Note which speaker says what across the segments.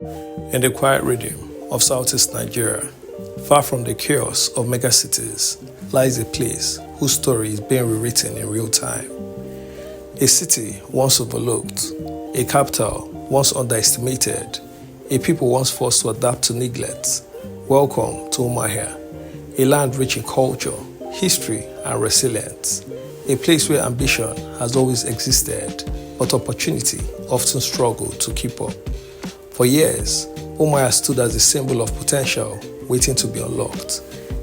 Speaker 1: In the quiet rhythm of southeast Nigeria, far from the chaos of megacities, lies a place whose story is being rewritten in real time. A city once overlooked, a capital once underestimated, a people once forced to adapt to neglect. Welcome to Umuahia, a land rich in culture, history, and resilience. A place where ambition has always existed, but opportunity often struggled to keep up. For years, Umuahia stood as a symbol of potential waiting to be unlocked.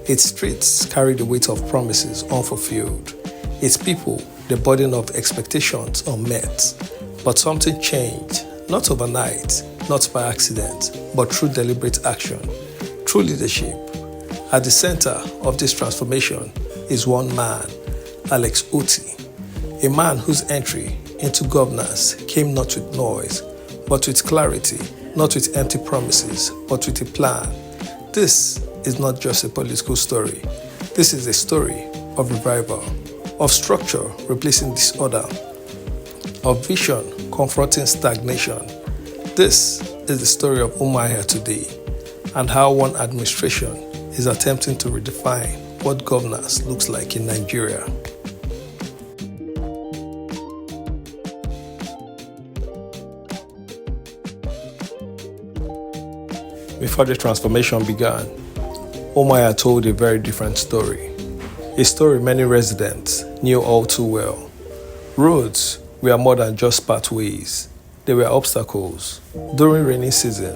Speaker 1: Its streets carried the weight of promises unfulfilled. Its people, the burden of expectations unmet. But something changed, not overnight, not by accident, but through deliberate action, through leadership. At the center of this transformation is one man, Alex Otti, a man whose entry into governance came not with noise, but with clarity, not with empty promises, but with a plan. This is not just a political story. This is a story of revival, of structure replacing disorder, of vision confronting stagnation. This is the story of Umuahia today, and how one administration is attempting to redefine what governance looks like in Nigeria. Before the transformation began, Umuahia told a very different story. A story many residents knew all too well. Roads were more than just pathways. They were obstacles. During rainy season,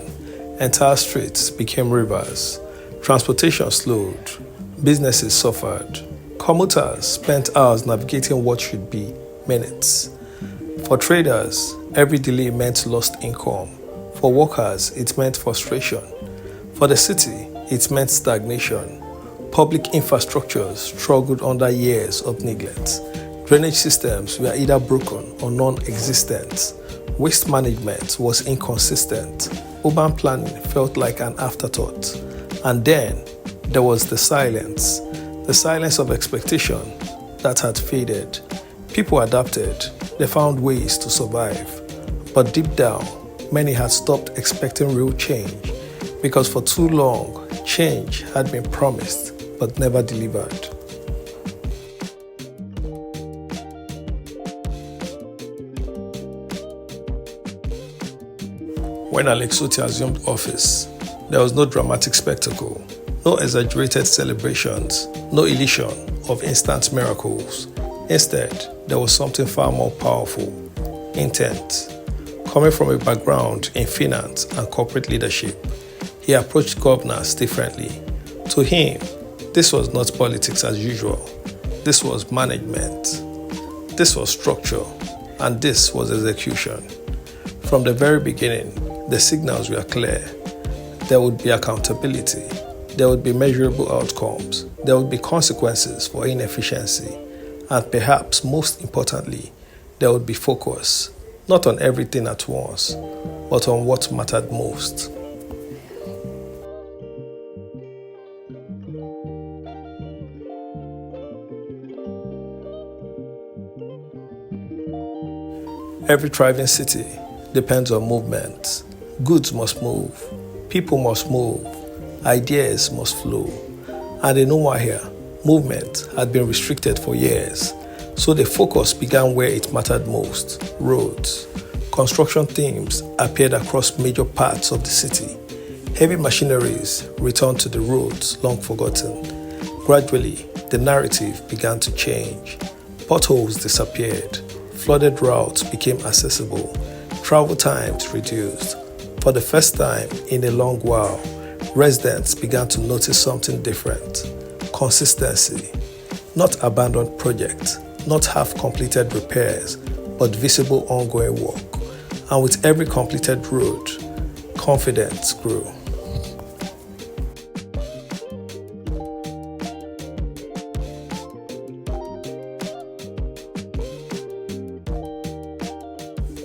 Speaker 1: entire streets became rivers. Transportation slowed. Businesses suffered. Commuters spent hours navigating what should be minutes. For traders, every delay meant lost income. For workers, it meant frustration. For the city, it meant stagnation. Public infrastructures struggled under years of neglect. Drainage systems were either broken or non-existent. Waste management was inconsistent. Urban planning felt like an afterthought. And then there was the silence of expectation that had faded. People adapted. They found ways to survive. But deep down, many had stopped expecting real change because for too long, change had been promised but never delivered. When Alex Otti assumed office, there was no dramatic spectacle, no exaggerated celebrations, no illusion of instant miracles. Instead, there was something far more powerful: intent. Coming from a background in finance and corporate leadership, he approached governance differently. To him, this was not politics as usual. This was management. This was structure. And this was execution. From the very beginning, the signals were clear. There would be accountability. There would be measurable outcomes. There would be consequences for inefficiency. And perhaps most importantly, there would be focus. Not on everything at once, but on what mattered most. Every thriving city depends on movement. Goods must move, people must move, ideas must flow. And in Umuahia, movement had been restricted for years. So the focus began where it mattered most: roads. Construction themes appeared across major parts of the city. Heavy machineries returned to the roads long forgotten. Gradually, the narrative began to change. Potholes disappeared. Flooded routes became accessible. Travel times reduced. For the first time in a long while, residents began to notice something different: consistency. Not abandoned projects, not half-completed repairs, but visible ongoing work. And with every completed road, confidence grew.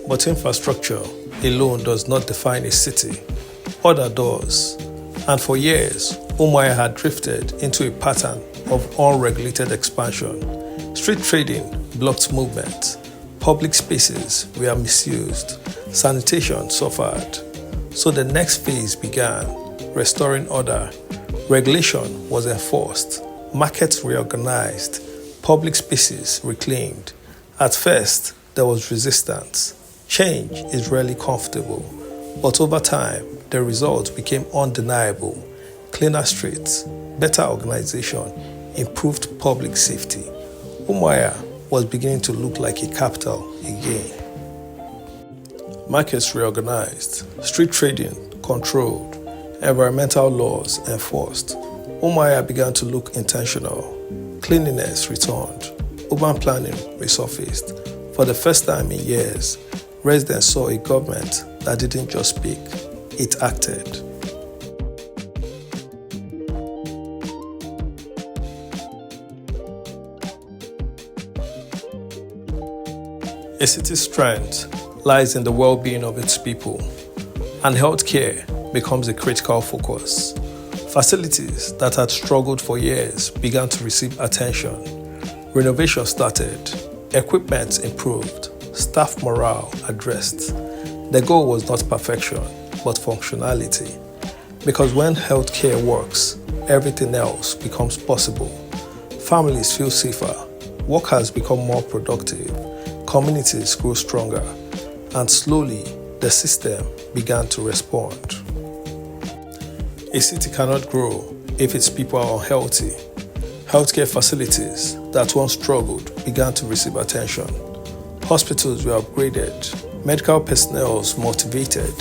Speaker 1: But infrastructure alone does not define a city. Other does. And for years, Umuahia had drifted into a pattern of unregulated expansion. Street trading blocked movement. Public spaces were misused. Sanitation suffered. So the next phase began, restoring order. Regulation was enforced, markets reorganized, public spaces reclaimed. At first, there was resistance. Change is rarely comfortable, but over time, the results became undeniable. Cleaner streets, better organization, improved public safety. Umuahia was beginning to look like a capital again. Markets reorganized, street trading controlled, environmental laws enforced. Umuahia began to look intentional. Cleanliness returned, urban planning resurfaced. For the first time in years, residents saw a government that didn't just speak, it acted. A city's strength lies in the well-being of its people, and healthcare becomes a critical focus. Facilities that had struggled for years began to receive attention. Renovation started, equipment improved, staff morale addressed. The goal was not perfection, but functionality. Because when healthcare works, everything else becomes possible. Families feel safer, workers become more productive, communities grow stronger, and slowly the system began to respond. A city cannot grow if its people are unhealthy. Healthcare facilities that once struggled began to receive attention. Hospitals were upgraded, medical personnel motivated,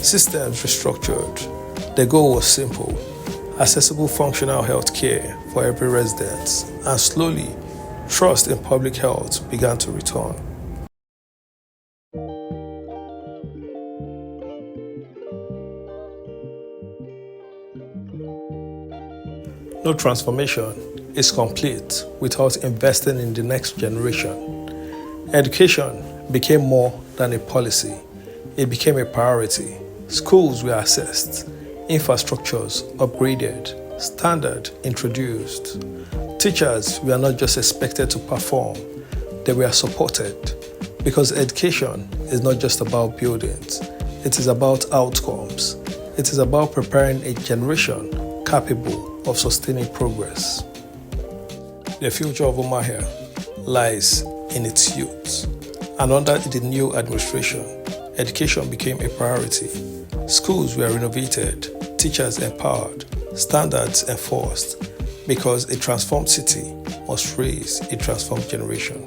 Speaker 1: systems restructured. The goal was simple: accessible functional healthcare for every resident, and slowly, trust in public health began to return. No transformation is complete without investing in the next generation. Education became more than a policy. It became a priority. Schools were assessed, infrastructures upgraded, standard introduced. Teachers were not just expected to perform, they were supported. Because education is not just about buildings, it is about outcomes. It is about preparing a generation capable of sustaining progress. The future of Umuahia lies in its youth. And under the new administration, education became a priority. Schools were renovated, teachers empowered, standards enforced, because a transformed city must raise a transformed generation.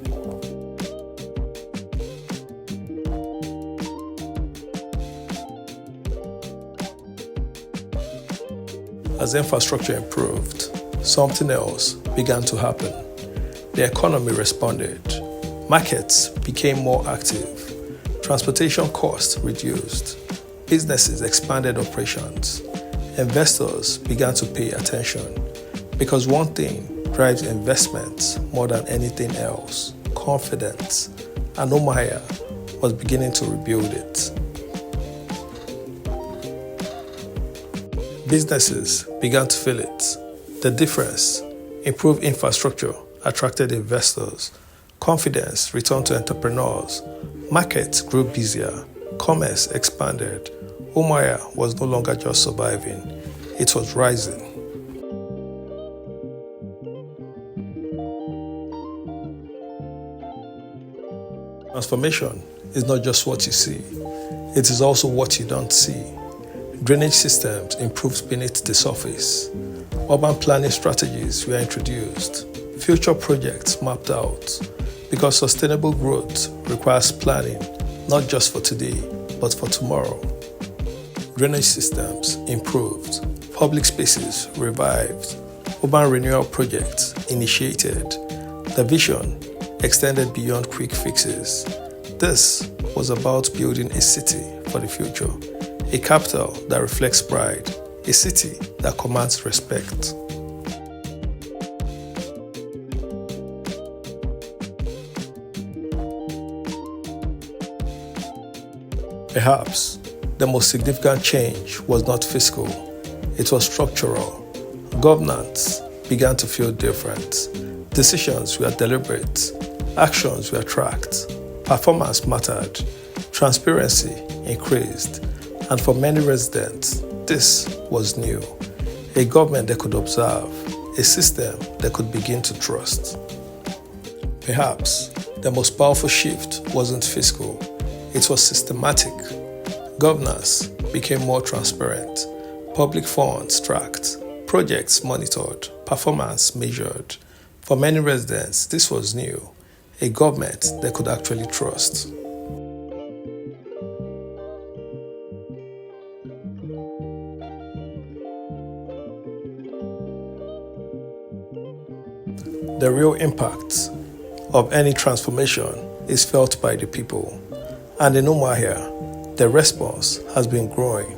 Speaker 1: As infrastructure improved, something else began to happen. The economy responded. Markets became more active. Transportation costs reduced. Businesses expanded operations. Investors began to pay attention. Because one thing drives investment more than anything else: confidence. And Umuahia was beginning to rebuild it. Businesses began to feel it. The difference: improved infrastructure attracted investors. Confidence returned to entrepreneurs. Markets grew busier. Commerce expanded. Umuahia was no longer just surviving, it was rising. Transformation is not just what you see, it is also what you don't see. Drainage systems improved beneath the surface. Urban planning strategies were introduced. Future projects mapped out. Because sustainable growth requires planning, not just for today, but for tomorrow. Drainage systems improved. Public spaces revived. Urban renewal projects initiated. The vision extended beyond quick fixes. This was about building a city for the future. A capital that reflects pride, a city that commands respect. Perhaps the most significant change was not fiscal, it was structural. Governance began to feel different. Decisions were deliberate, actions were tracked, performance mattered, transparency increased, And for many residents, this was new. A government they could observe, a system they could begin to trust. Perhaps the most powerful shift wasn't fiscal, it was systematic. Governance became more transparent, public funds tracked, projects monitored, performance measured. For many residents, this was new, a government they could actually trust. The real impact of any transformation is felt by the people, and in Umuahia, the response has been growing.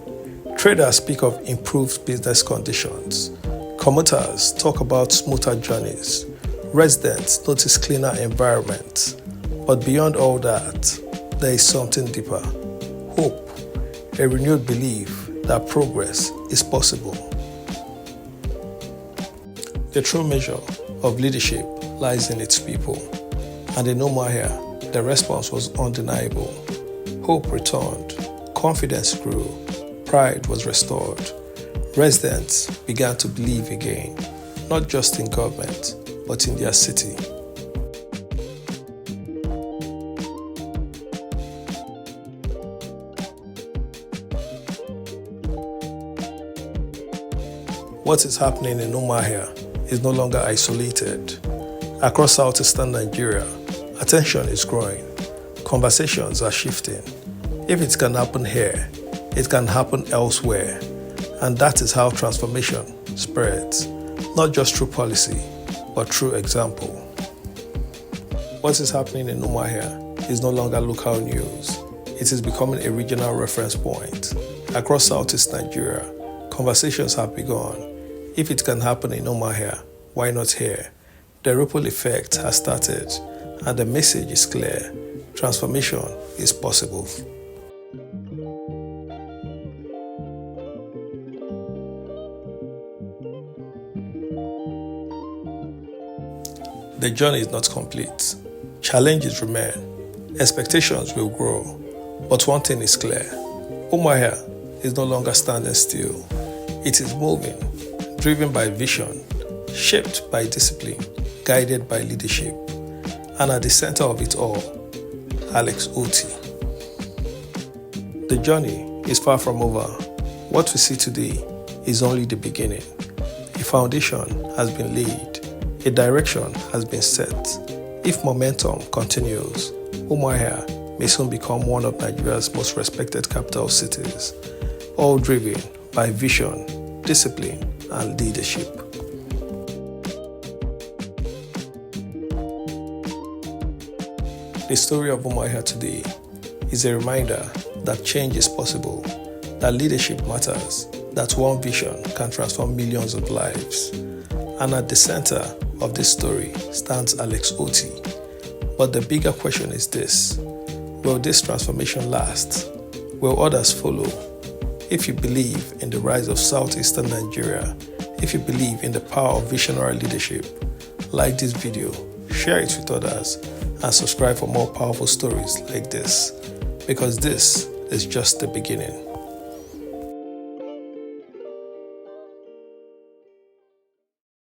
Speaker 1: Traders speak of improved business conditions. Commuters talk about smoother journeys. Residents notice cleaner environments. But beyond all that, there is something deeper. Hope, a renewed belief that progress is possible. The true measure of leadership lies in its people. And in Umuahia, the response was undeniable. Hope returned, confidence grew, pride was restored. Residents began to believe again, not just in government, but in their city. What is happening in Umuahia is no longer isolated. Across southeastern Nigeria, attention is growing. Conversations are shifting. If it can happen here, it can happen elsewhere. And that is how transformation spreads, not just through policy, but through example. What is happening in Umuahia is no longer local news. It is becoming a regional reference point. Across Southeast Nigeria, conversations have begun. If it can happen in Umuahia, why not here? The ripple effect has started, and the message is clear. Transformation is possible. The journey is not complete. Challenges remain. Expectations will grow. But one thing is clear. Umuahia is no longer standing still. It is moving, driven by vision, shaped by discipline, guided by leadership. And at the center of it all, Alex Otti. The journey is far from over. What we see today is only the beginning. A foundation has been laid. A direction has been set. If momentum continues, Umuahia may soon become one of Nigeria's most respected capital cities, all driven by vision, discipline, and leadership. The story of Umuahia today is a reminder that change is possible, that leadership matters, that one vision can transform millions of lives. And at the center of this story stands Alex Otti. But the bigger question is this: will this transformation last? Will others follow? If you believe in the rise of southeastern Nigeria, if you believe in the power of visionary leadership, like this video, share it with others, and subscribe for more powerful stories like this, because this is just the beginning.